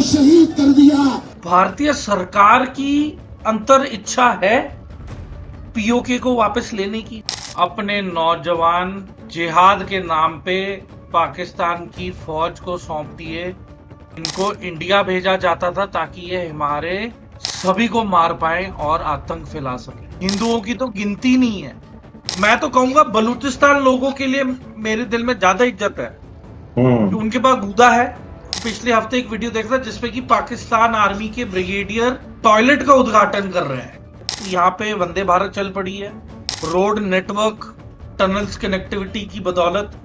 शहीद कर दिया। भारतीय सरकार की अंतर इच्छा है पीओके को वापस लेने की। अपने नौजवान जिहाद के नाम पे पाकिस्तान की फौज को सौंप दिए। इनको इंडिया भेजा जाता था ताकि ये हमारे सभी को मार पाए और आतंक फैला सके। हिंदुओं की तो गिनती नहीं है। मैं तो कहूंगा बलूचिस्तान लोगों के लिए मेरे दिल में ज्यादा इज्जत है। उनके पास गूदा है। पिछले हफ्ते एक वीडियो देखा था जिसपे कि पाकिस्तान आर्मी के ब्रिगेडियर टॉयलेट का उद्घाटन कर रहे हैं। यहाँ पे वंदे भारत चल पड़ी है। रोड नेटवर्क टनल्स कनेक्टिविटी की बदौलत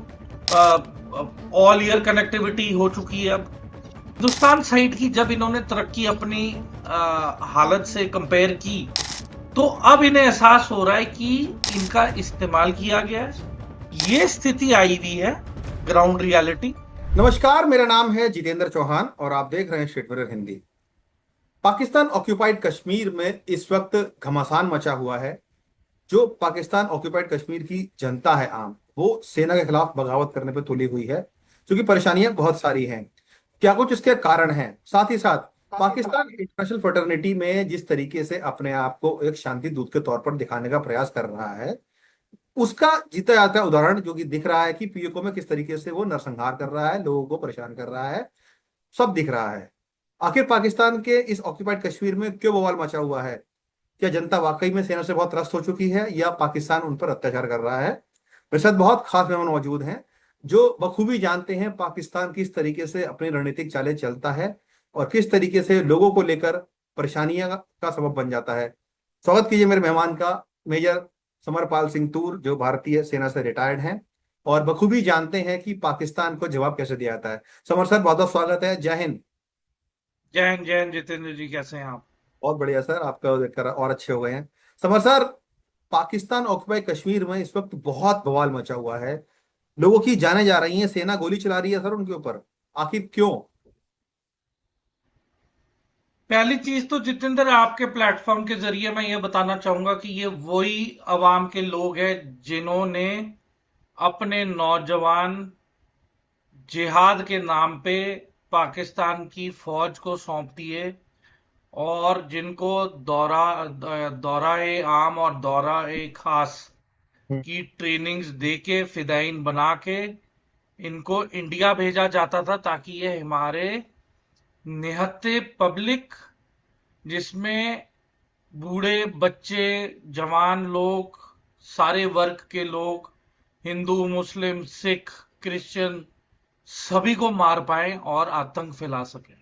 ऑल ईयर कनेक्टिविटी हो चुकी है। अब हिंदुस्तान साइड की जब इन्होंने तरक्की अपनी हालत से कंपेयर की तो अब इन्हें एहसास हो रहा है कि इनका इस्तेमाल किया गया है। ये स्थिति आई हुई है ग्राउंड रियलिटी। नमस्कार, मेरा नाम है जितेंद्र चौहान और आप देख रहे हैं state mirror Hindi. Pakistan occupied Kashmir में इस वक्त घमासान मचा हुआ है। जो पाकिस्तान ऑक्यूपाइड कश्मीर की जनता है आम, वो सेना के खिलाफ बगावत करने पर तुली हुई है, क्योंकि परेशानियां बहुत सारी हैं। क्या कुछ इसके कारण हैं। साथ ही साथ पाकिस्तान इंटरनेशनल फ्रेटर्निटी में जिस तरीके से अपने आप को एक शांति दूत के तौर पर दिखाने का प्रयास कर रहा है, उसका जीता जाता उदाहरण जो कि दिख रहा है कि पीओके में किस तरीके से वो नरसंहार कर रहा है, लोगों को परेशान कर रहा है, सब दिख रहा है। आखिर पाकिस्तान के इस ऑक्यूपाइड कश्मीर में क्यों बवाल मचा हुआ है। क्या जनता वाकई में सेना से बहुत त्रस्त हो चुकी है या पाकिस्तान उन पर अत्याचार कर रहा है। मेरे साथ बहुत खास मेहमान मौजूद हैं जो बखूबी जानते हैं पाकिस्तान किस तरीके से अपनी रणनीतिक चालें चलता है और किस तरीके से लोगों को लेकर परेशानियां का सबब बन जाता है। स्वागत कीजिए मेरे मेहमान का, मेजर समरपाल सिंह तूर, जो भारतीय सेना से रिटायर्ड हैं और बखूबी जानते हैं कि पाकिस्तान को जवाब कैसे दिया जाता है। समर सर, बहुत बहुत स्वागत है। जय हिंद। जय हिंद। जय हिंद जितेंद्र जी, कैसे हैं आप? बहुत बढ़िया सर, आपका देखकर और अच्छे हो गए हैं। Summer sir, Pakistan occupy Kashmir में इस वक्त बहुत बवाल मचा हुआ है, लोगों की जानें जा रही हैं, सेना गोली चला रही है सर उनके ऊपर। आखिर क्यों। पहली चीज तो जितेंद्र, आपके प्लेटफॉर्म के जरिए मैं ये बताना चाहूंगा कि ये वही अवाम के लोग हैं जिन्होंने अपने नौजवान जिहाद के नाम पे पाकिस्तान की फौज को सौंप दिए और जिनको दौरा ए आम और दौरा ए खास की ट्रेनिंग्स देके फिदाइन बना के इनको इंडिया भेजा जाता था ताकि ये हमारे निहत्थे पब्लिक, जिसमें बूढ़े बच्चे जवान लोग, सारे वर्ग के लोग, हिंदू मुस्लिम सिख क्रिश्चियन, सभी को मार पाए और आतंक फैला सके।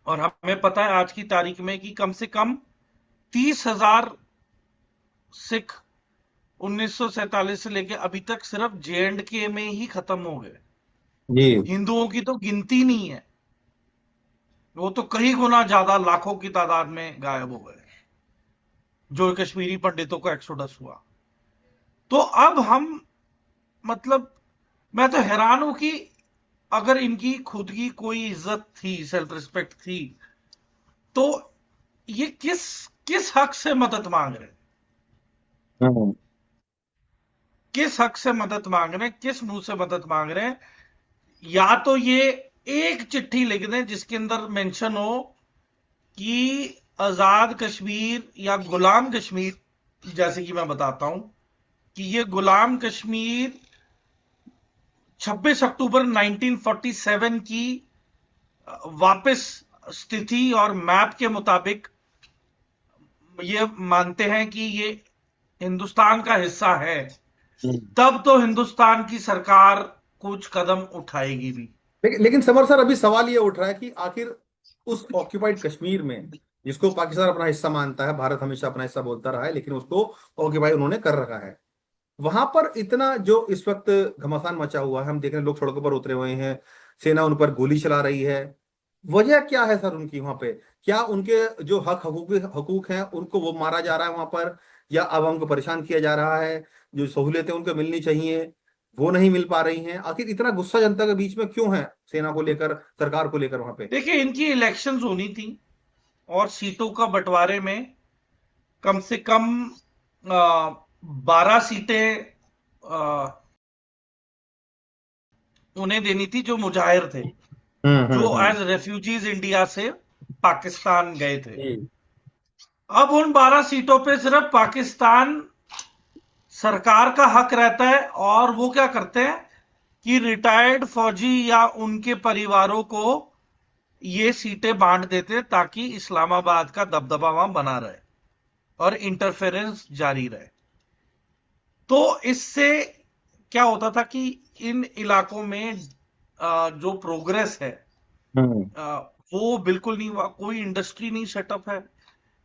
और हमें पता है आज की तारीख में कि कम से कम 30,000 सिख 1947 से लेकर अभी तक सिर्फ JNK में ही खत्म हो गए। जी। हिंदुओं की तो गिनती नहीं है, वो तो कई गुना ज्यादा लाखों की तादाद में गायब हो गए जो कश्मीरी पंडितों का एक्सोडस हुआ। तो अब हम, मतलब, मैं तो हैरान हूं कि अगर इनकी खुद की कोई इज्जत थी, सेल्फ रिस्पेक्ट थी, तो ये किस किस हक से मदद मांग रहे हैं। किस हक से मदद मांग रहे हैं, किस मुंह से मदद मांग रहे हैं। या तो ये एक चिट्ठी लिख दें जिसके अंदर मेंशन हो कि आजाद कश्मीर या गुलाम कश्मीर, जैसे कि मैं बताता हूं कि ये गुलाम कश्मीर 26 अक्टूबर 1947 की वापस स्थिति और मैप के मुताबिक ये मानते हैं कि ये हिंदुस्तान का हिस्सा है, तब तो हिंदुस्तान की सरकार कुछ कदम उठाएगी भी। लेकिन समर सर, अभी सवाल ये उठ रहा है कि आखिर उस ऑक्यूपाइड कश्मीर में, जिसको पाकिस्तान अपना हिस्सा मानता है, भारत हमेशा अपना हिस्सा बोलता रहा है, लेकिन उसको ऑक्यूपाई उन्होंने कर रखा है, वहां पर इतना जो इस वक्त घमासान मचा हुआ है, हम देख रहे हैं लोग सड़कों पर उतरे हुए हैं, सेना उन पर गोली चला रही है। वजह क्या है सर उनकी वहां पे। क्या उनके जो हकूक हैं उनको वो मारा जा रहा है वहां पर, या आवाम को परेशान किया जा रहा है, जो सहूलियतें उनको मिलनी चाहिए वो नहीं मिल पा रही हैं। आखिर इतना गुस्सा जनता के बीच में क्यों है, सेना को लेकर, सरकार को लेकर वहां पे। देखिए, इनकी इलेक्शंस होनी थी और सीटों का बंटवारे में कम से कम 12 सीटें उन्हें देनी थी जो मुजाहिर थे। जो हम्म। एज रेफ्यूजीज इंडिया से पाकिस्तान गए थे। जी। अब उन 12 सीटों पे सिर्फ पाकिस्तान सरकार का हक रहता है, और वो क्या करते हैं कि रिटायर्ड फौजी या उनके परिवारों को ये सीटें बांट देते हैं, ताकि इस्लामाबाद का दबदबा वहां बना रहे और इंटरफेरेंस जारी रहे। तो इससे क्या होता था कि इन इलाकों में जो प्रोग्रेस है हम्म। वो बिल्कुल नहीं हुआ। कोई इंडस्ट्री नहीं सेटअप है।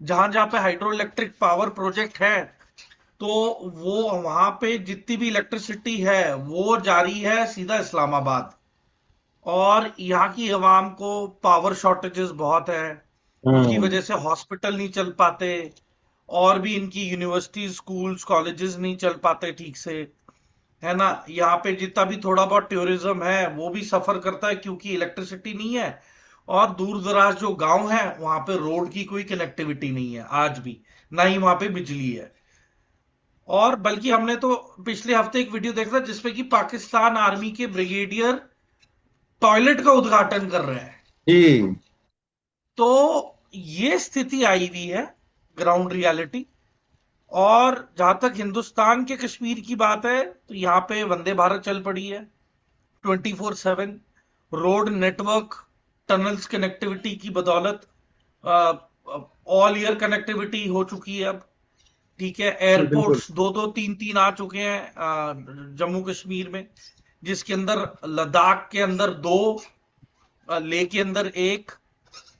जहां जहां पे हाइड्रो इलेक्ट्रिक पावर प्रोजेक्ट है, तो वो वहां पे जितनी भी इलेक्ट्रिसिटी है वो जारी है सीधा इस्लामाबाद। और यहाँ की अवाम को पावर शॉर्टेजेस बहुत है, उसकी हम्म। वजह से हॉस्पिटल नहीं चल पाते, और भी इनकी यूनिवर्सिटीज स्कूल्स कॉलेजेस नहीं चल पाते ठीक से, है ना। यहाँ पे जितना भी थोड़ा बहुत टूरिज्म है वो भी सफर करता है, क्योंकि इलेक्ट्रिसिटी नहीं है। और दूर दराज जो गांव है वहां पे रोड की कोई कनेक्टिविटी नहीं है आज भी, ना ही वहां पे बिजली है। और बल्कि हमने तो पिछले हफ्ते एक वीडियो देखा था जिसपे कि पाकिस्तान आर्मी के ब्रिगेडियर टॉयलेट का उद्घाटन कर रहे हैं। जी। तो ये स्थिति आई हुई है, ग्राउंड रियलिटी। और जहां तक हिंदुस्तान के कश्मीर की बात है, तो यहाँ पे वंदे भारत चल पड़ी है 24/7। रोड नेटवर्क, टनल्स कनेक्टिविटी की बदौलत ऑल ईयर कनेक्टिविटी हो चुकी है अब। ठीक है, जी बिल्कुल। एयरपोर्ट्स दो दो तीन तीन आ चुके हैं जम्मू कश्मीर में, जिसके अंदर लद्दाख के अंदर दो, लेह के अंदर एक,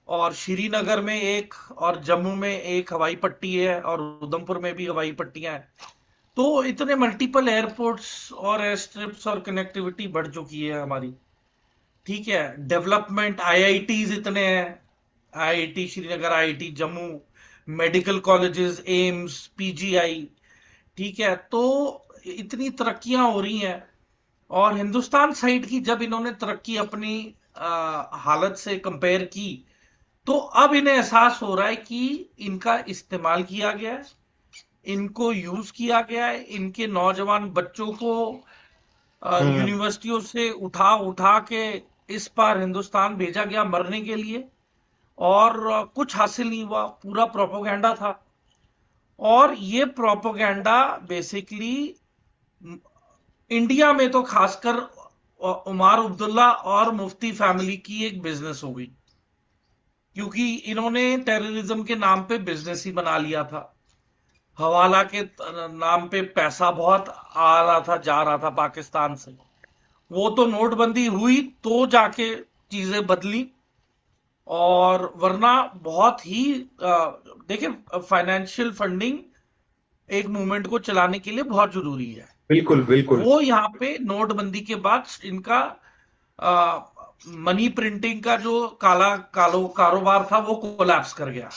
और श्रीनगर में एक, और जम्मू में एक हवाई पट्टी है, और उधमपुर में भी हवाई पट्टियां हैं। तो इतने मल्टीपल एयरपोर्ट्स और एयर स्ट्रिप्स और कनेक्टिविटी बढ़ चुकी है हमारी। ठीक है, डेवलपमेंट आईआईटीज इतने हैं, IIT Srinagar, IIT Jammu, medical colleges, AIIMS, PGI. ठीक है, तो इतनी तरक्कियां हो रही हैं। और हिंदुस्तान साइड की जब इन्होंने तरक्की अपनी हालत से कंपेयर की, तो अब इन्हें एहसास हो रहा है कि इनका इस्तेमाल किया गया है, इनको यूज किया गया है, इनके नौजवान बच्चों को हम्म। यूनिवर्सिटियों से उठा उठा के इस पार हिंदुस्तान भेजा गया मरने के लिए। और कुछ हासिल नहीं हुआ, पूरा प्रोपोगेंडा था। और ये प्रोपोगेंडा बेसिकली इंडिया में तो खासकर उमार अब्दुल्ला और मुफ्ती फैमिली की एक बिजनेस हो गई, क्योंकि इन्होंने टेररिज्म के नाम पे बिजनेस ही बना लिया था। हवाला के नाम पे पैसा बहुत आ रहा था, जा रहा था पाकिस्तान से। वो तो नोटबंदी हुई तो जाके चीजें बदली। और वरना बहुत ही देखिए, फाइनेंशियल फंडिंग एक मूवमेंट को चलाने के लिए बहुत जरूरी है। बिल्कुल बिल्कुल। वो यहाँ पे नोटबंदी के बाद इनका मनी प्रिंटिंग का जो काला कालो कारोबार था वो कोलैप्स कर गया।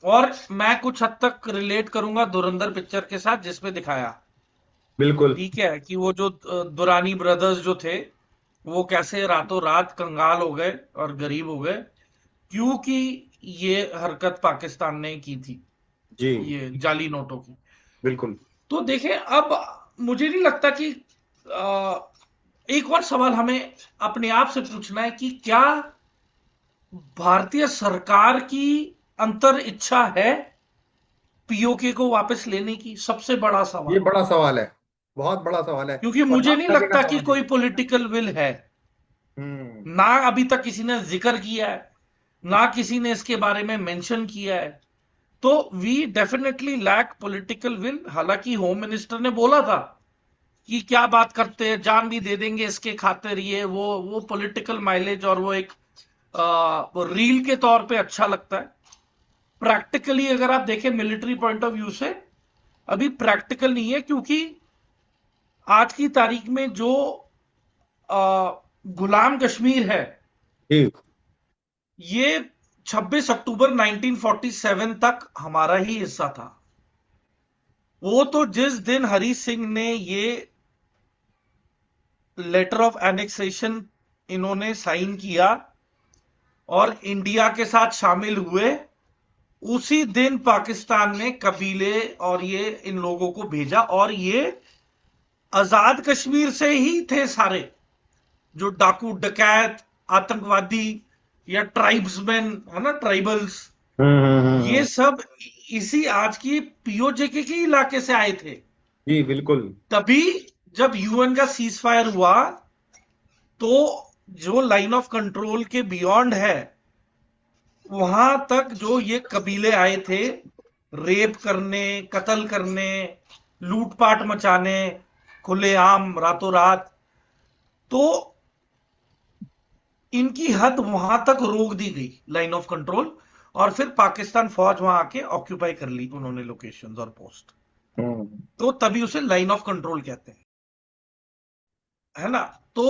और मैं कुछ हद तक रिलेट करूंगा धुरंधर पिक्चर के साथ, जिसमें दिखाया, बिल्कुल। ठीक है, कि वो जो दुरानी ब्रदर्स जो थे, वो कैसे रातों रात कंगाल हो गए और गरीब हो गए, क्योंकि ये हरकत पाकिस्तान ने की थी, जी ये जाली नोटों की। बिल्कुल। तो देखें, अब मुझे नहीं लगता कि अ, एक और सवाल हमें अपने आप से पूछना है कि क्या भारतीय सरकार की अंतर इच्छा है पीओके को वापस लेने की? सबसे बड़ा ये सवाल। बड़ा सवाल है, बहुत बड़ा सवाल है। क्योंकि और मुझे ना नहीं करने का लगता कि सवाल कोई नहीं। पॉलिटिकल विल है, हम्म। ना अभी तक किसी ने जिक्र किया है, ना किसी ने इसके बारे में मेंशन किया है। तो we definitely lack political will. हालांकि होम मिनिस्टर ने बोला था कि क्या बात करते हैं, जान भी दे देंगे इसके खातिर, ये वो पॉलिटिकल माइलेज और वो एक वो रील के तौर पे अच्छा लगता है। प्रैक्टिकली अगर आप देखें मिलिट्री पॉइंट ऑफ व्यू से, अभी प्रैक्टिकल नहीं है, क्योंकि आज की तारीख में जो गुलाम कश्मीर है, जी। ये 26 अक्टूबर 1947 तक हमारा ही हिस्सा था। वो तो जिस दिन हरी सिंह ने ये लेटर ऑफ एनेक्सेशन इन्होंने साइन किया और इंडिया के साथ शामिल हुए, उसी दिन पाकिस्तान ने कबीले और ये इन लोगों को भेजा। और ये आजाद कश्मीर से ही थे सारे, जो डाकू डकैत आतंकवादी या ट्राइब्समैन, है ना, ट्राइबल्स, ये हम्म। सब इसी आज की पीओजेके के इलाके से आए थे। जी बिल्कुल। तभी जब यूएन का सीज फायर हुआ तो जो लाइन ऑफ कंट्रोल के बियॉन्ड है वहां तक जो ये कबीले आए थे रेप करने, कत्ल करने, लूटपाट मचाने, खुलेआम रातों रात, तो इनकी हद वहां तक रोक दी गई लाइन ऑफ कंट्रोल। और फिर पाकिस्तान फौज वहां आके ऑक्यूपाई कर ली उन्होंने लोकेशंस और पोस्ट। हम्म। तो तभी उसे लाइन ऑफ कंट्रोल कहते हैं, है ना। तो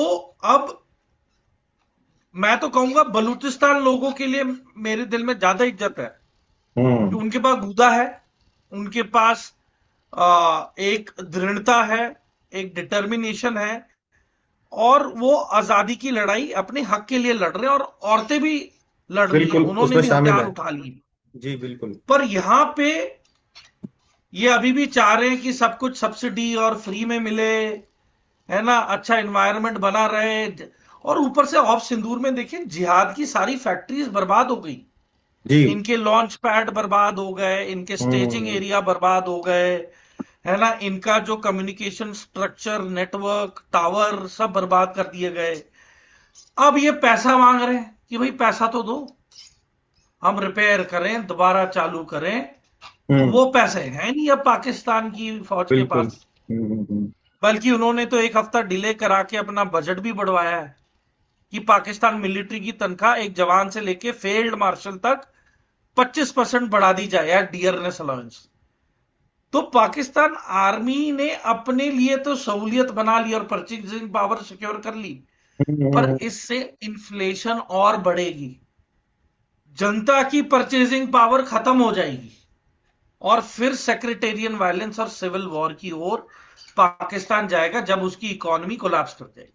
अब मैं तो कहूंगा बलूचिस्तान लोगों के लिए मेरे दिल में ज्यादा इज्जत है कि हम्म। उनके पास गूदा है, उनके पास एक दृढ़ता है, एक डिटर्मिनेशन है, और वो आजादी की लड़ाई अपने हक के लिए लड़ रहे हैं, और औरतें भी लड़ रही हैं, बिल्कुल उन्होंने उसमें भी शामिल हथियार है। उठा लिए। जी बिल्कुल। पर यहां पे ये अभी भी चाह रहे हैं कि सब कुछ सब्सिडी और फ्री में मिले, है ना, अच्छा एनवायरनमेंट बना रहे। और ऊपर से ऑफ सिंदूर में देखिए जिहाद की सारी फैक्ट्रीज बर्बाद हो गई, जी। इनके लॉन्च पैड बर्बाद हो गए, इनके स्टेजिंग हम्म। एरिया बर्बाद हो गए, है ना, इनका जो कम्युनिकेशन स्ट्रक्चर, नेटवर्क, टावर, सब बर्बाद कर दिए गए। अब ये पैसा मांग रहे हैं कि भाई पैसा तो दो, हम रिपेयर करें, दोबारा चालू करें। तो हम्म। वो पैसे हैं नहीं अब पाकिस्तान की फौज के बिल्कुल। पास। बल्कि उन्होंने तो एक हफ्ता डिले करा के अपना बजट भी बढ़वाया है कि पाकिस्तान मिलिट्री की तनख्वाह एक जवान से लेके फील्ड मार्शल तक 25% बढ़ा दी जाए यार, डियरनेस अलाउंस। तो पाकिस्तान आर्मी ने अपने लिए तो सहूलियत बना ली और परचेजिंग पावर सिक्योर कर ली, पर हम्म। इससे इन्फ्लेशन और बढ़ेगी, जनता की परचेजिंग पावर खत्म हो जाएगी, और फिर सेक्रेटेरियन वायलेंस और सिविल वॉर की ओर पाकिस्तान जाएगा जब उसकी इकोनॉमी कोलैप्स कर जाएगी।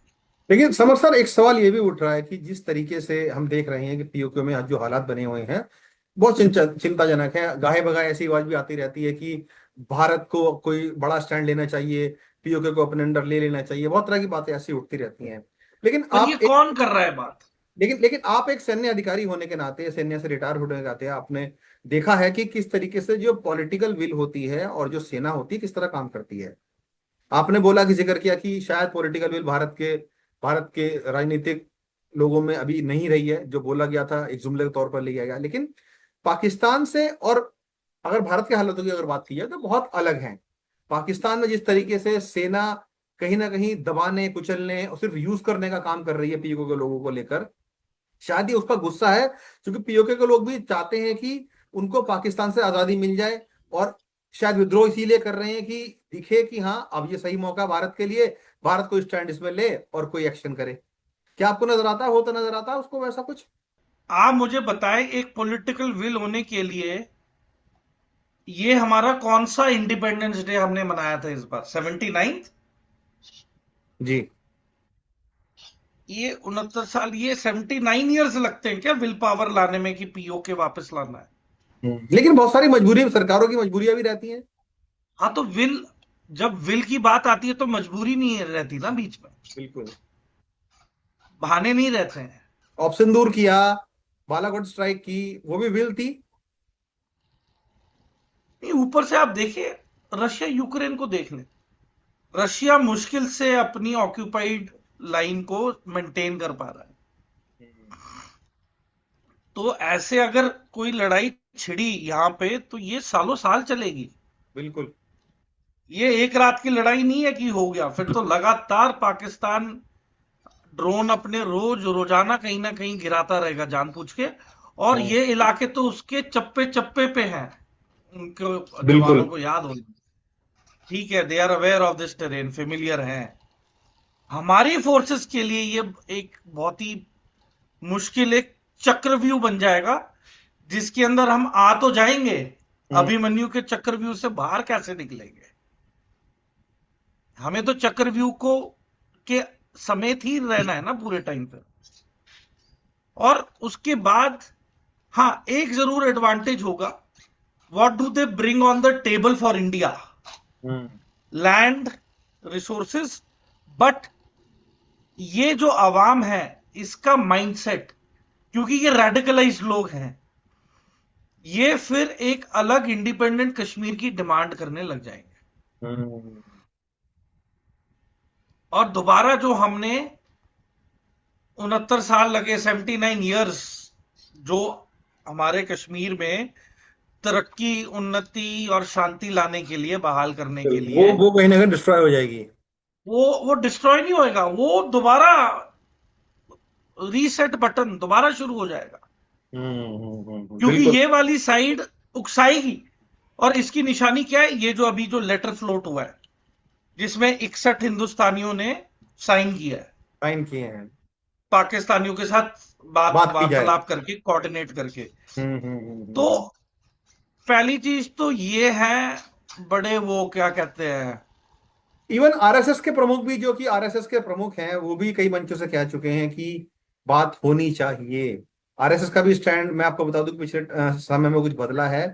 लेकिन समर सर, एक सवाल ये भी उठ रहा है कि जिस तरीके से हम देख रहे हैं कि पीओके में आज जो हालात बने हुए हैं बहुत चिंताजनक है। गाहे बगाहे ऐसी आवाज भी आती रहती है कि भारत को कोई बड़ा स्टैंड लेना चाहिए, पीओके को अपने अंडर ले लेना चाहिए, बहुत तरह की बातें ऐसी उठती रहती हैं। लेकिन पर ये आप एक कौन कर रहा है बात? लेकिन लेकिन आप एक सैन्य अधिकारी होने के नाते, सैन्य से रिटायर होने के नाते आपने देखा है कि किस तरीके से जो पॉलिटिकल विल होती है और जो सेना होती है किस तरह काम करती है। आपने बोला कि जिक्र किया कि शायद पॉलिटिकल विल भारत के राजनीतिक लोगों में अभी नहीं रही है, जो बोला गया था एक जुमले के तौर पर लिया गया। लेकिन पाकिस्तान से और अगर भारत के हालातों की अगर बात की जाए तो बहुत अलग है। पाकिस्तान में जिस तरीके से सेना कहीं ना कहीं दबाने, कुचलने और सिर्फ यूज करने का काम कर रही है पीओके के लोगों को लेकर, शायद ये उसका गुस्सा है, क्योंकि पीओके के लोग भी चाहते हैं कि उनको पाकिस्तान से आजादी मिल जाए। और शायद विद्रोह इसीलिए कर रहे हैं कि दिखे कि हाँ अब ये सही मौका भारत के लिए, भारत को स्टैंड इसमें ले और कोई एक्शन करे। क्या आपको नजर आता है, होता नजर आता है उसको वैसा कुछ? आप मुझे बताएं, एक पॉलिटिकल विल होने के लिए ये हमारा कौन सा इंडिपेंडेंस डे हमने मनाया था इस बार, 79th? जी। ये 69 साल, ये 79 ईयर्स लगते हैं क्या विल पावर लाने में कि पीओके वापस लाना है? लेकिन बहुत सारी मजबूरी, सरकारों की मजबूरियां भी रहती हैं। हाँ तो विल, जब विल की बात आती है तो मजबूरी नहीं रहती ना बीच में, बिल्कुल। बहाने नहीं रहते हैं। ऑप्शन दूर किया, बालाकोट स्ट्राइक की, वो भी विल थी। नहीं, ऊपर से आप देखिए, रशिया यूक्रेन को देख लें। रशिया मुश्किल से अपनी ऑक्यूपाइड लाइन को मेंटेन कर पा रहा है। तो ऐसे अगर कोई लड़ाई छिड़ी यहां पे तो ये सालों साल चलेगी। बिल्कुल। ये एक रात की लड़ाई नहीं है कि हो गया, फिर तो लगातार पाकिस्तान ड्रोन अपने रोजाना कहीं ना कहीं गिराता रहेगा जानबूझ के। और हाँ, ये इलाके तो उसके चप्पे चप्पे पे हैं, उनके जवानों बिल्कुल। को याद हो। ठीक है, they are aware of this terrain, familiar हैं। हमारी फोर्सेस के लिए ये एक बहुत ही मुश्किल एक चक्रव्यूह बन जाएगा, जिसके अंदर हम आ तो जाएंगे, हम्म। अभिमन्यु के चक्रव्यूह से बाहर कैसे निकलेंगे? हमें तो चक्रव्यूह को के समेत ही रहना है ना पूरे टाइम पे। और उसके बाद हाँ, एक जरूर एडवांटेज होगा। What do they bring on the table for India? Hmm. Land, resources, but ये जो आवाम है इसका माइंडसेट, क्योंकि ये रेडिकलाइज्ड लोग हैं, ये फिर एक अलग इंडिपेंडेंट कश्मीर की डिमांड करने लग जाएंगे। हम्म, और दोबारा जो हमने 69 साल लगे, 79 ईयर्स, जो हमारे कश्मीर में तरक्की, उन्नति और शांति लाने के लिए, बहाल करने के लिए, वो कहीं ना कहीं डिस्ट्रॉय हो जाएगी। वो डिस्ट्रॉय नहीं होएगा, वो दोबारा रीसेट बटन दोबारा शुरू हो जाएगा। क्योंकि बिल्कुल। ये वाली साइड उकसाएगी। और इसकी निशानी क्या है? ये जो अभी जो लेटर फ्लोट हुआ है, जिसमें 61 हिंदुस्तानियों ने साइन किया है, साइन किए हैं। पाकिस्तानियों के साथ बात की जाए। वार्तालाप करके, कोऑर्डिनेट करके। तो हम्म। पहली चीज तो ये है, बड़े वो क्या कहते हैं, इवन आरएसएस के प्रमुख भी, जो कि आरएसएस के प्रमुख हैं, वो भी कई मंचों से कह चुके हैं कि बात होनी चाहिए। आरएसएस का भी स्टैंड मैं आपको बता दूं कि पिछले समय में कुछ बदला है।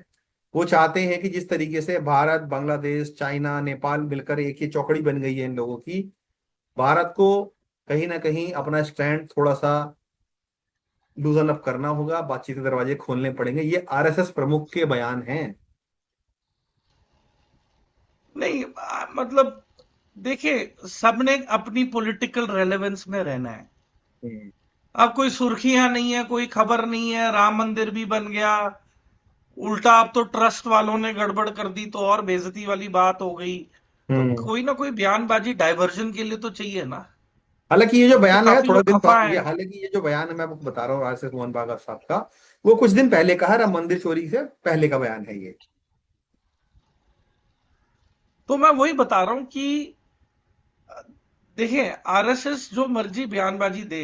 वो चाहते हैं कि जिस तरीके से भारत, बांग्लादेश, चाइना, नेपाल मिलकर एक ही चौकड़ी बन गई है इन लोगों की, भारत को कहीं ना कहीं अपना स्टैंड थोड़ा सा लूजन अप करना होगा, बातचीत के दरवाजे खोलने पड़ेंगे। ये आरएसएस प्रमुख के बयान हैं। नहीं मतलब देखिए, सबने अपनी पॉलिटिकल रेलेवेंस में रहना है। हम्म, अब कोई सुर्खियां नहीं है, कोई खबर नहीं है, राम मंदिर भी बन गया, उल्टा अब तो ट्रस्ट वालों ने गड़बड़ कर दी, तो और बेइज्जती वाली बात हो गई। तो हम्म। कोई ना कोई बयानबाजी डाइवर्जन के लिए तो चाहिए ना। हालांकि ये जो अब तो बयान है काफी थोड़ा लोग दिन खफा ये हैं। हालांकि ये जो बयान है मैं आपको बता रहा हूँ आरएसएस मोहन भागवत साहब का, वो कुछ दिन पहले का है। राम मंदिर चोरी से पहले का बयान है ये। तो मैं वही बता रहा हूं कि देखिए, आरएसएस जो मर्जी बयानबाजी दे,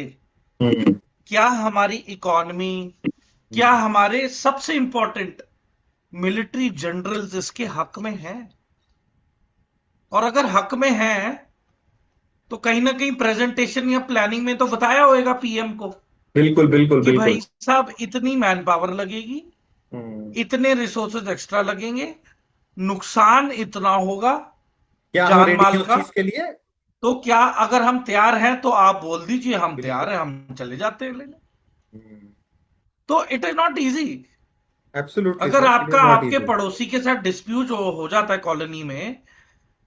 हम्म। क्या हमारी इकोनॉमी, क्या हमारे सबसे इंपॉर्टेंट मिलिट्री जनरल्स इसके हक में हैं? और अगर हक में हैं, तो कहीं ना कहीं प्रेजेंटेशन या प्लानिंग में तो बताया होगा पीएम को बिल्कुल बिल्कुल कि बिल्कुल। भाई साहब, इतनी मैन पावर लगेगी, हम्म। इतने रिसोर्सेज एक्स्ट्रा लगेंगे, नुकसान इतना होगा क्या हम जान रेडी माल हैं उस का। चीज के लिए? तो क्या अगर हम तैयार हैं तो आप बोल दीजिए हम बिल्कुल। तैयार हैं, हम चले जाते हैं लेने। तो it is not easy. Absolutely अगर सर, इट आपका इज नॉट आपके इजी। पड़ोसी के साथ डिस्प्यूट हो जाता है कॉलोनी में,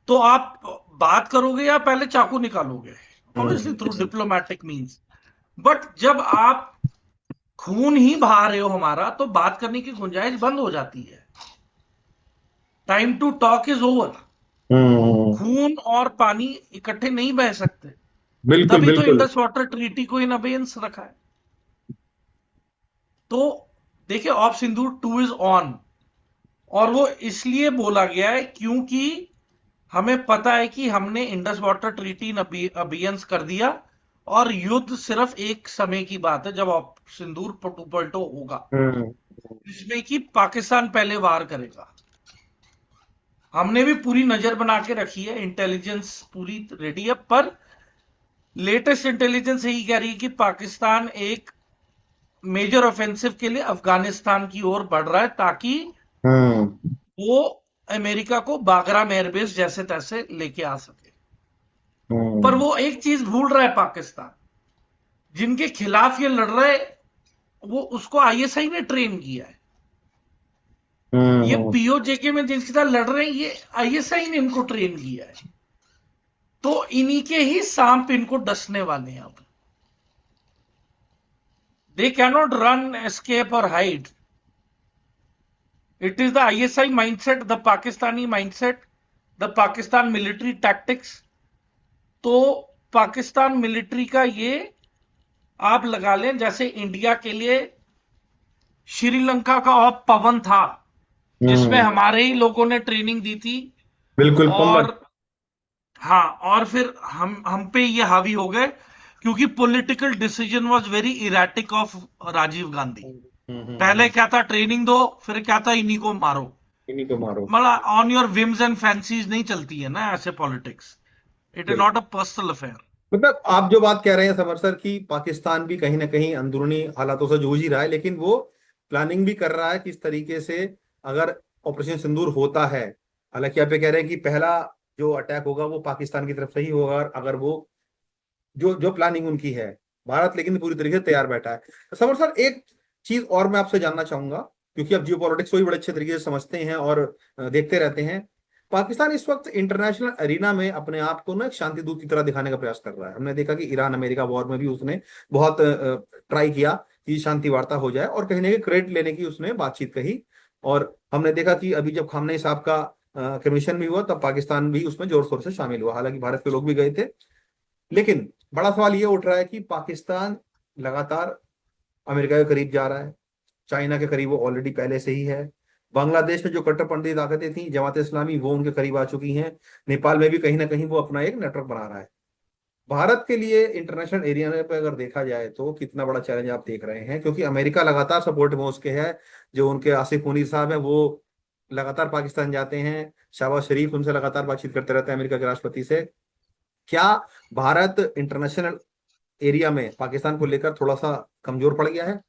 तो आप बात करोगे या पहले चाकू निकालोगे? Obviously through hmm. Diplomatic means. But जब आप खून ही बहा रहे हो हमारा, तो बात करने की गुंजाइश बंद हो जाती है। Time to talk is over. Hmm. खून और पानी इकट्ठे नहीं बह सकते। बिल्कुल तभी तो बिल्कुल। इंडस वाटर ट्रीटी को इन अबेयंस रखा है। तो देखिए, ऑफ सिंदूर 2 इज ऑन। और वो इसलिए बोला गया है क्योंकि हमें पता है कि हमने इंडस वाटर ट्रीटी अबेयंस कर दिया, और युद्ध सिर्फ एक समय की बात है जब सिंदूर पलटो होगा, हम्म। जिसमें कि पाकिस्तान पहले वार करेगा। हमने भी पूरी नजर बना के रखी है, इंटेलिजेंस पूरी रेडी है, पर लेटेस्ट इंटेलिजेंस यही कह रही है कि पाकिस्तान एक मेजर ऑफेंसिव के लिए अफगानिस्तान की ओर बढ़ रहा है, ताकि हम्म। वो अमेरिका को बागराम एयरबेस जैसे तैसे लेके आ सके। पर हम्म। वो एक चीज भूल रहा है पाकिस्तान, जिनके खिलाफ ये लड़ रहा है, वो उसको आईएसआई ने ट्रेन किया है। ये हम्म। पीओजेके में जिनके साथ लड़ रहे हैं, ये आईएसआई ने इनको ट्रेन किया है। तो इन्हीं के ही सांप इनको डसने वाले हैं अब। दे कैनॉट रन, एस्केप और hide. It is the ISI mindset, the Pakistani mindset, the Pakistan military tactics. तो पाकिस्तान मिलिट्री का ये, आप लगा लें जैसे इंडिया के लिए श्रीलंका का ऑप पवन था, जिसमें हम्म। हमारे ही लोगों ने ट्रेनिंग दी थी। बिल्कुल पंमत। और हाँ, और फिर हम पे ये हावी हो गए, क्योंकि political decision was very erratic of Rajiv Gandhi. पहले क्या था, ट्रेनिंग दो, फिर क्या था, इन्हीं को मारो। इन्हीं को मारो। मतलब on your whims and fancies नहीं चलती है ना ऐसे पॉलिटिक्स। इट इज नॉट बिल्कुल। A personal affair. मतलब आप जो बात कह रहे हैं समर सर, कि पाकिस्तान भी कहीं ना कहीं अंदरूनी हालातों से जूझ ही रहा है, लेकिन वो प्लानिंग भी कर रहा है किस तरीके से अगर ऑपरेशन सिंदूर होता है। हालांकि आप ये कह रहे हैं कि पहला जो अटैक होगा वो पाकिस्तान की तरफ से ही होगा, और अगर वो जो जो प्लानिंग उनकी है भारत लेकिन पूरी तरीके से तैयार बैठा है। समर सर, एक चीज और मैं आपसे जानना चाहूंगा, क्योंकि आप जियो पॉलिटिक्स को भी बड़े अच्छे तरीके से समझते हैं और देखते रहते हैं। पाकिस्तान इस वक्त इंटरनेशनल अरीना में अपने आप को ना एक शांति दूत की तरह दिखाने का प्रयास कर रहा है। हमने देखा कि ईरान अमेरिका वॉर में भी उसने बहुत ट्राई किया कि शांति वार्ता हो जाए, और कहीं ना कहीं क्रेडिट लेने की उसने बातचीत कही। और हमने देखा कि अभी जब खामनेई साहब का कमीशन भी हुआ, तब पाकिस्तान भी उसमें जोर शोर से शामिल हुआ, हालांकि भारत के लोग भी गए थे। लेकिन बड़ा सवाल ये उठ रहा है कि पाकिस्तान लगातार अमेरिका के करीब जा रहा है, चाइना के करीब वो ऑलरेडी पहले से ही है। बांग्लादेश में जो कट्टरपंथी ताकतें थी, जमात इस्लामी, वो उनके करीब आ चुकी हैं। नेपाल में भी कहीं ना कहीं वो अपना एक नेटवर्क बना रहा है। भारत के लिए इंटरनेशनल एरिया पे अगर देखा जाए तो कितना बड़ा चैलेंज आप देख रहे हैं, क्योंकि अमेरिका लगातार सपोर्ट में उसके है। जो उनके आसिफ मुनीर साहब हैं, वो लगातार पाकिस्तान जाते हैं। शहबाज शरीफ उनसे लगातार बातचीत करते रहते हैं, अमेरिका के राष्ट्रपति से। क्या भारत इंटरनेशनल एरिया में पाकिस्तान को लेकर थोड़ा सा कमजोर पड़ गया है?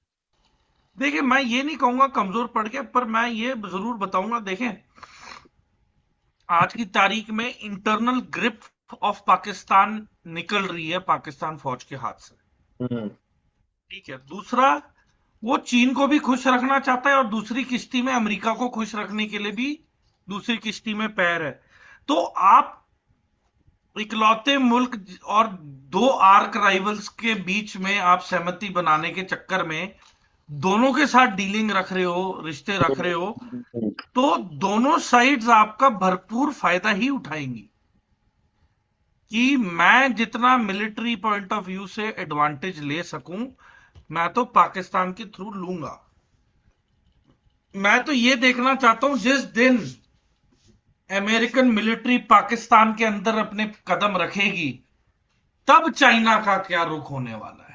देखिए, मैं ये नहीं कहूंगा कमजोर पड़ गया, पर मैं ये जरूर बताऊंगा। देखें, आज की तारीख में इंटरनल ग्रिप ऑफ पाकिस्तान निकल रही है पाकिस्तान फौज के हाथ से। हम्म। ठीक है। दूसरा, वो चीन को भी खुश रखना चाहता है, और दूसरी किश्ती में अमेरिका को खुश रखने के लिए भी दूसरी किश्ती में पैर है। तो आप इकलौते मुल्क और दो आर्क राइवल्स के बीच में आप सहमति बनाने के चक्कर में दोनों के साथ डीलिंग रख रहे हो, रिश्ते रख रहे हो, तो दोनों साइड्स आपका भरपूर फायदा ही उठाएंगी। कि मैं जितना मिलिट्री पॉइंट ऑफ व्यू से एडवांटेज ले सकूं, मैं तो पाकिस्तान के थ्रू लूंगा। मैं तो ये देखना चाहता हूं, जिस दिन अमेरिकन मिलिट्री पाकिस्तान के अंदर अपने कदम रखेगी, तब चाइना का क्या रुख होने वाला है।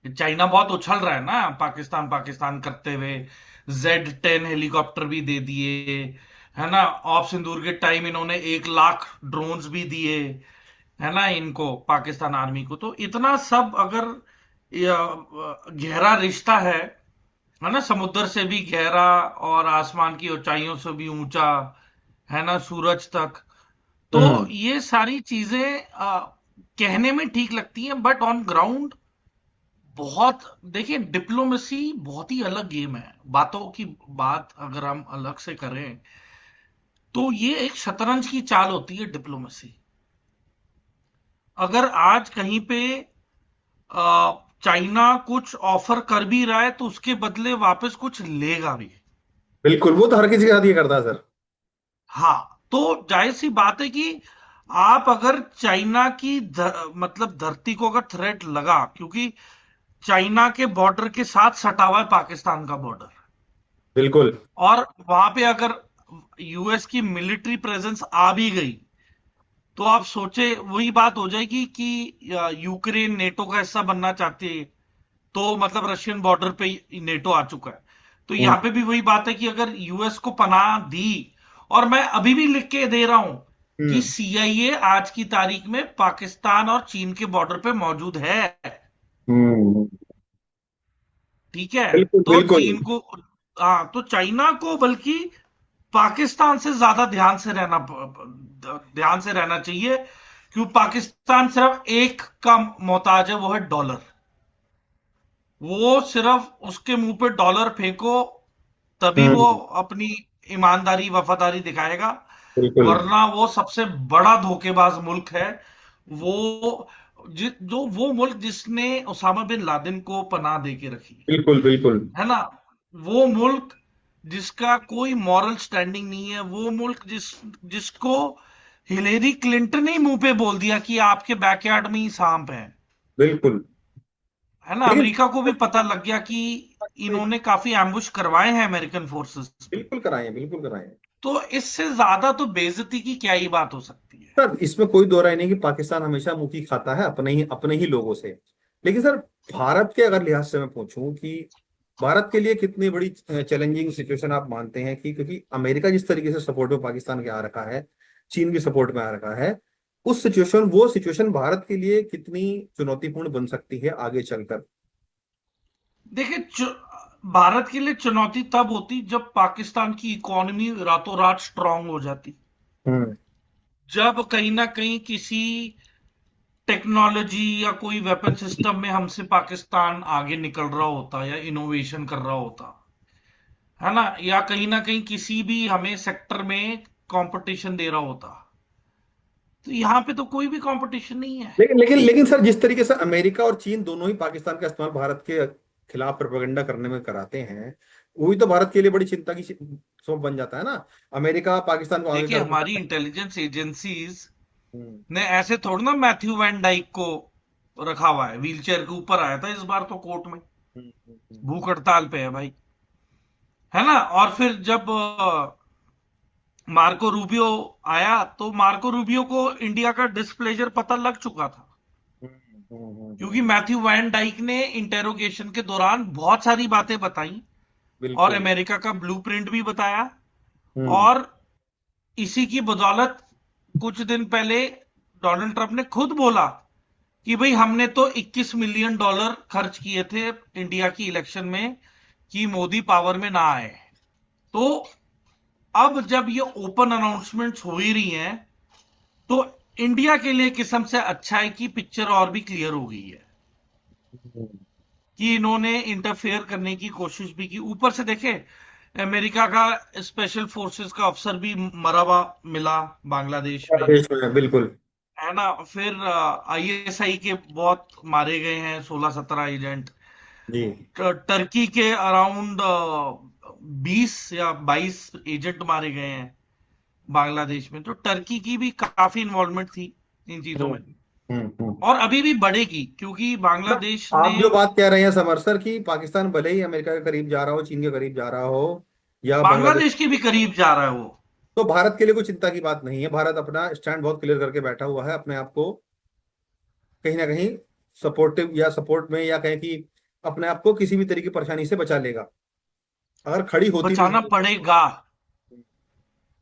चाइना बहुत उछल रहा है ना पाकिस्तान पाकिस्तान करते हुए। Z-10 हेलीकॉप्टर भी दे दिए, है ना। ऑप सिंदूर के टाइम इन्होंने 1 लाख ड्रोन्स भी दिए, है ना, इनको पाकिस्तान आर्मी को। तो इतना सब अगर गहरा रिश्ता है ना, समुद्र से भी गहरा और आसमान की ऊंचाइयों से भी ऊंचा, है ना, सूरज तक। तो हम्म। ये सारी चीजें कहने में ठीक लगती हैं, बट ऑन ग्राउंड बहुत, देखिए, डिप्लोमेसी बहुत ही अलग गेम है। बातों की बात अगर हम अलग से करें, तो ये एक शतरंज की चाल होती है डिप्लोमेसी। अगर आज कहीं पे चाइना कुछ ऑफर कर भी रहा है, तो उसके बदले वापस कुछ लेगा भी। बिल्कुल, वो तो हर किसी के साथ ये करता है सर। हाँ, तो जाहिर सी बात है कि आप अगर चाइना की मतलब धरती को अगर थ्रेट लगा, क्योंकि चाइना के बॉर्डर के साथ सटा हुआ है पाकिस्तान का बॉर्डर, बिल्कुल। और वहां पे अगर यूएस की मिलिट्री प्रेजेंस आ भी गई, तो आप सोचे वही बात हो जाएगी कि यूक्रेन नेटो का हिस्सा बनना चाहती है, तो मतलब रशियन बॉर्डर पे नेटो आ चुका है। तो हम्म। यहां पे भी वही बात है कि अगर यूएस को पनाह दी, और मैं अभी भी लिख के दे रहा हूं कि हम्म। CIA आज की तारीख में पाकिस्तान और चीन के बॉर्डर पे मौजूद है। हम्म। ठीक है। बिल्कुल तो बिल्कुल। चीन को, हाँ, तो चाइना को बल्कि पाकिस्तान से ज्यादा ध्यान से रहना चाहिए। क्यों? पाकिस्तान सिर्फ एक का मोहताज है, वो है डॉलर। वो सिर्फ उसके मुंह पे डॉलर फेंको, तभी वो हम्म। अपनी ईमानदारी वफादारी दिखाएगा। बिल्कुल वरना वो सबसे बड़ा धोखेबाज मुल्क है। वो जो वो मुल्क जिसने उसामा बिन लादेन को पनाह दे के रखी बिल्कुल। बिल्कुल है ना, वो मुल्क जिसका कोई मॉरल स्टैंडिंग नहीं है, वो मुल्क जिसको हिलेरी क्लिंटन ने ही मुंह पे बोल दिया कि आपके बैकयार्ड में ही सांप है। बिल्कुल। है ना, लेकिन अमेरिका को भी पता लग गया कि इन्होंने काफी एम्बुश करवाए हैं अमेरिकन फोर्सेस पे। बिल्कुल कराए हैं, बिल्कुल कराए हैं। तो इससे ज्यादा तो बेइज्जती की क्या ही बात हो सकती है। सर, इसमें कोई दो राय नहीं कि पाकिस्तान हमेशा मुंह की खाता है अपने ही लोगों से। लेकिन सर, भारत के अगर लिहाज से मैं पूछूं कि भारत के लिए कितनी बड़ी चैलेंजिंग सिचुएशन आप मानते हैं, कि क्योंकि अमेरिका जिस तरीके से सपोर्ट में पाकिस्तान के आ रखा है, चीन भी सपोर्ट में आ रखा है, वो सिचुएशन भारत के लिए कितनी चुनौतीपूर्ण बन सकती है आगे चलकर? देखिए, भारत के लिए चुनौती तब होती जब पाकिस्तान की इकोनॉमी रातों रात स्ट्रांग हो जाती। हम्म। जब कहीं ना कहीं किसी टेक्नोलॉजी या कोई वेपन सिस्टम में हमसे पाकिस्तान आगे निकल रहा होता या इनोवेशन कर रहा होता, है ना, या कहीं ना कहीं किसी भी हमें सेक्टर में कंपटीशन दे रहा होता, तो यहाँ पे तो कोई भी कंपटीशन नहीं है। लेकिन सर, जिस तरीके से अमेरिका और चीन दोनों ही पाकिस्तान का इस्तेमाल भारत के खिलाफ प्रोपेगेंडा करने में कराते हैं, वही तो भारत के लिए बड़ी चिंता की सबब बन जाता है ना। अमेरिका पाकिस्तान को आगे देखिए, करना हमारी चाहता इंटेलिजेंस एजेंसीज है। ने ऐसे थोड़ा ना मैथ्यू वैन डाइक को रखा हुआ है, व्हीलचेयर के ऊपर आया था इस बार तो कोर्ट में, हम्म, हम्म, भूख हड़ताल पे है भाई, है ना। और फिर जब मार्को रूबियो आया तो मार्को रूबियो को इंडिया का डिस्प्लेजर पता लग चुका था, हम्म, क्योंकि मैथ्यू वैन डाइक ने इंटेरोगेशन के दौरान बहुत सारी बातें बताई और बिल्कुल। अमेरिका का ब्लूप्रिंट भी बताया। हम्म। और इसी की बदौलत कुछ दिन पहले डोनाल्ड ट्रंप ने खुद बोला कि भाई हमने तो 21 मिलियन डॉलर खर्च किए थे इंडिया की इलेक्शन में कि मोदी पावर में ना आए। तो अब जब ये ओपन अनाउंसमेंट्स हो ही रही हैं, तो इंडिया के लिए किस्म से अच्छा है कि पिक्चर और भी क्लियर हो गई है हम्म, कि इन्होंने इंटरफेयर करने की कोशिश भी की। ऊपर से देखे, अमेरिका का स्पेशल फोर्सेस का अफसर भी मरा हुआ मिला बांग्लादेश में, देश में बिल्कुल। है ना। फिर आईएसआई के बहुत मारे गए हैं, 16-17 एजेंट। जी। टर्की के अराउंड 20 या 22 एजेंट मारे गए हैं बांग्लादेश में। तो टर्की की भी काफी इन्वॉल्वमेंट थी इन चीजों हम्म, में, हम्म। और अभी भी बढ़ेगी, क्योंकि मतलब बांग्लादेश आप ने। जो बात कह रहे हैं समर सर, कि पाकिस्तान भले ही अमेरिका के करीब जा रहा हो, चीन के करीब जा रहा हो, या बांग्लादेश, बांग्लादेश के भी करीब जा रहा है वो। तो भारत के लिए कोई चिंता की बात नहीं है। भारत अपना स्टैंड बहुत क्लियर करके बैठा हुआ है, अपने आप को कहीं ना कहीं सपोर्टिव या सपोर्ट में, या कहें कि अपने आप को किसी भी तरीके की परेशानी से बचा लेगा, अगर खड़ी होती भी बचाना है। पड़ेगा,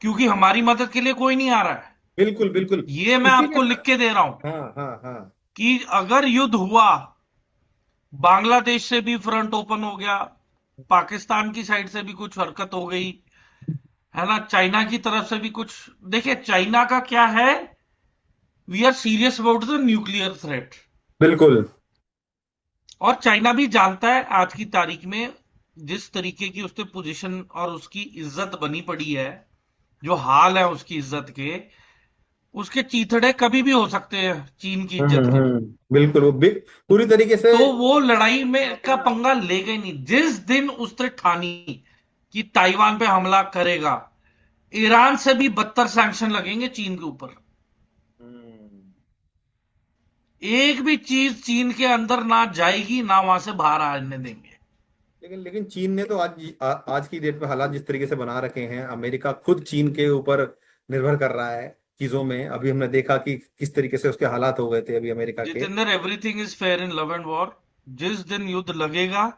क्योंकि हमारी मदद के लिए कोई नहीं आ रहा है। बिल्कुल बिल्कुल। ये मैं इसीलिए आपको लिख सर। के दे रहा हूं हाँ हाँ हाँ। कि अगर युद्ध हुआ, बांग्लादेश से भी फ्रंट ओपन हो गया, पाकिस्तान की साइड से भी कुछ हरकत हो गई, है ना, चाइना की तरफ से भी कुछ। देखिए, चाइना का क्या है, we are serious about the nuclear threat. बिल्कुल। और चाइना भी जानता है आज की तारीख में जिस तरीके की उसके पोजीशन और उसकी इज्जत बनी पड़ी है, जो हाल है उसकी इज्जत के, उसके चीथड़े कभी भी हो सकते हैं चीन की इज्जत के भी। बिल्कुल, वो पूरी तरीके से। तो वो लड़ाई में का पंगा लेगा ही नहीं। जिस दिन उसने ठानी कि ताइवान पे हमला करेगा, ईरान से भी बदतर सैंक्शन लगेंगे चीन के ऊपर। हम्म, एक भी चीज चीन के अंदर ना जाएगी, ना वहां से बाहर आने देंगे। लेकिन चीन ने तो आज की डेट में हालात जिस तरीके से बना रखे हैं, अमेरिका खुद चीन के ऊपर निर्भर कर रहा है चीजों में। अभी हमने देखा कि किस तरीके से उसके हालात हो गए थे अभी अमेरिका के। Jitendra, everything is fair in love and war. जिस दिन युद्ध लगेगा,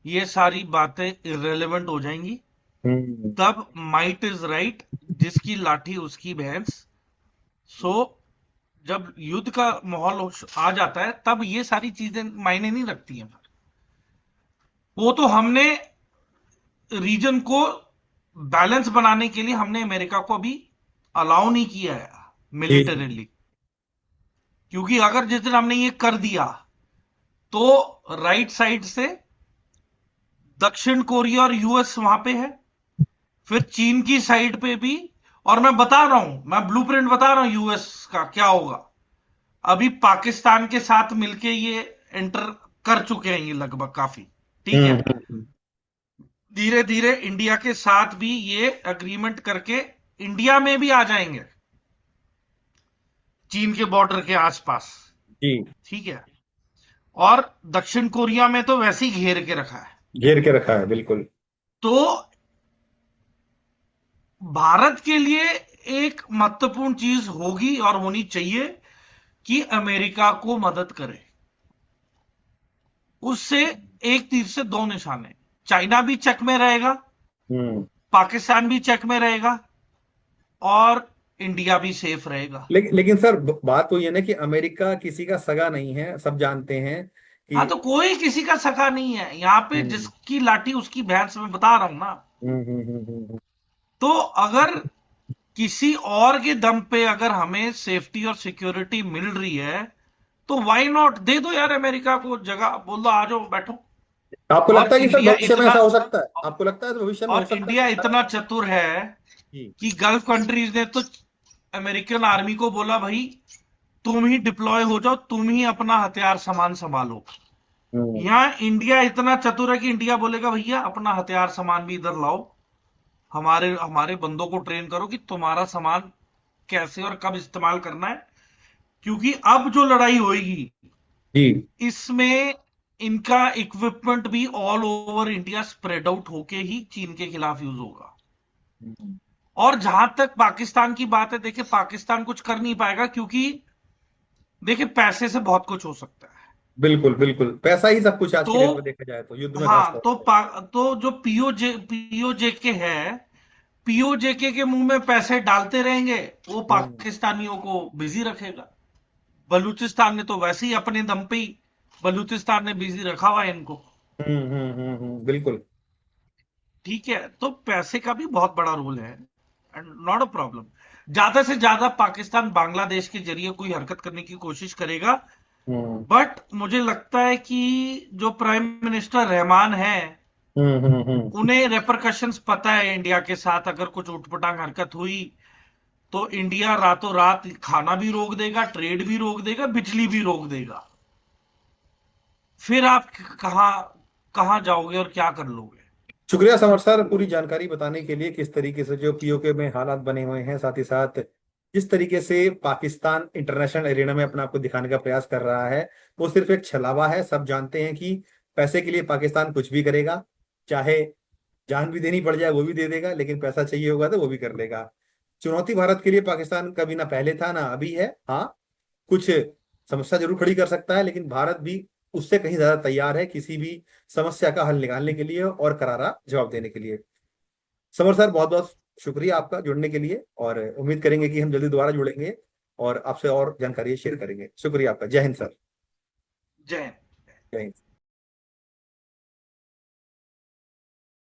ये सारी बातें इरेलीवेंट हो जाएंगी। हम्म तब माइट इज राइट, जिसकी लाठी उसकी भैंस। सो जब युद्ध का माहौल आ जाता है, तब ये सारी चीजें मायने नहीं रखती हैं। वो तो हमने रीजन को बैलेंस बनाने के लिए हमने अमेरिका को अभी अलाउ नहीं किया है जी। मिलिटरीली, क्योंकि अगर जिस दिन हमने ये कर दिया, तो राइट साइड से दक्षिण कोरिया और यूएस वहां पे है, फिर चीन की साइड पे भी। और मैं बता रहा हूं, मैं ब्लूप्रिंट बता रहा हूं यूएस का क्या होगा। अभी पाकिस्तान के साथ मिलके ये एंटर कर चुके हैं, ये लगभग काफी ठीक है। हम्म। धीरे धीरे इंडिया के साथ भी ये अग्रीमेंट करके इंडिया में भी आ जाएंगे, चीन के बॉर्डर के आसपास, जी। ठीक है। और दक्षिण कोरिया में तो वैसे ही घेर के रखा है। घेर के रखा है बिल्कुल। तो भारत के लिए एक महत्वपूर्ण चीज होगी और होनी चाहिए कि अमेरिका को मदद करे। उससे एक तीर से दो निशाने, चाइना भी चेक में रहेगा, हम्म। पाकिस्तान भी चेक में रहेगा, और इंडिया भी सेफ रहेगा। लेकिन सर, बात तो ये ना कि अमेरिका किसी का सगा नहीं है, सब जानते हैं कि। हाँ, तो कोई किसी का सगा नहीं है यहाँ पे, हम्म जिसकी लाठी उसकी भैंस, में बता रहा हूं ना। हम्म हम्म हम्म हम्म, हम्म, तो अगर किसी और के दम पे अगर हमें सेफ्टी और सिक्योरिटी मिल रही है, तो वाई नॉट, दे दो यार अमेरिका को जगह, बोल दो आ जाओ बैठो। आपको और लगता है कि सर इंडिया भविष्य में इतना ऐसा हो सकता है? आपको लगता है भविष्य में हो और सकता है इंडिया कि भारत? इतना चतुर है जी। कि गल्फ कंट्रीज ने तो अमेरिकन आर्मी को बोला भाई तुम ही डिप्लॉय हो जाओ, तुम ही अपना हथियार सामान संभालो। हम्म। यहां इंडिया इतना चतुर है कि इंडिया बोलेगा भैया अपना हथियार सामान भी इधर लाओ, हमारे हमारे बंदों को ट्रेन करो कि तुम्हारा सामान कैसे और कब इस्तेमाल करना है। क्योंकि अब जो लड़ाई होगी जी। इसमें इनका इक्विपमेंट भी all over India spread out होके ही चीन के खिलाफ यूज होगा। हम्म। और जहां तक पाकिस्तान की बात है, देखिए पाकिस्तान कुछ कर नहीं पाएगा क्योंकि देखिए पैसे से बहुत कुछ हो सकता है। बिल्कुल बिल्कुल, पैसा ही सब कुछ आज की तो डेट में देखा जाए तो, युद्ध में खास हाँ, तौर तो पे। तो जो पीओजे के है, पीओजेके के मुंह में पैसे डालते रहेंगे, वो हम्म पाकिस्तानियों को बिजी रखेगा। बलूचिस्तान ने तो वैसे ही अपने दम पे ही, बलूचिस्तान ने बिजी रखा हुआ है इनको। बिल्कुल। ठीक है, तो पैसे का भी बहुत बड़ा रोल है एंड नॉट अ प्रॉब्लम। ज्यादा से ज्यादा पाकिस्तान बांग्लादेश के जरिए कोई हरकत करने की कोशिश करेगा। हम्म बट मुझे लगता है कि जो प्राइम मिनिस्टर रहमान है, हम्म। उन्हें रेपरकशंस पता है इंडिया के साथ अगर कुछ उठपटांग हरकत हुई तो इंडिया रातों रात खाना भी रोक देगा, ट्रेड भी रोक देगा, बिजली भी रोक देगा। फिर आप कहां कहां जाओगे और क्या कर लोगे। शुक्रिया समर सर पूरी जानकारी बताने के लिए, किस तरीके से जो पीओके में हालात बने हुए हैं, साथ ही साथ जिस तरीके से पाकिस्तान इंटरनेशनल एरिना में अपना आपको दिखाने का प्रयास कर रहा है, वो सिर्फ एक छलावा है। सब जानते हैं कि पैसे के लिए पाकिस्तान कुछ भी करेगा, चाहे जान भी देनी पड़ जाए वो भी दे देगा, लेकिन पैसा चाहिए होगा तो वो भी कर लेगा। चुनौती भारत के लिए पाकिस्तान कभी ना पहले था ना अभी है। हाँ, कुछ समस्या जरूर खड़ी कर सकता है, लेकिन भारत भी उससे कहीं ज्यादा तैयार है किसी भी समस्या का हल निकालने के लिए और करारा जवाब देने के लिए। समर सर बहुत बहुत शुक्रिया आपका जुड़ने के लिए, और उम्मीद करेंगे कि हम जल्दी दोबारा जुड़ेंगे और आपसे और जानकारी शेयर करेंगे। शुक्रिया आपका। जय हिंद सर। जय हिंद। जय हिंद।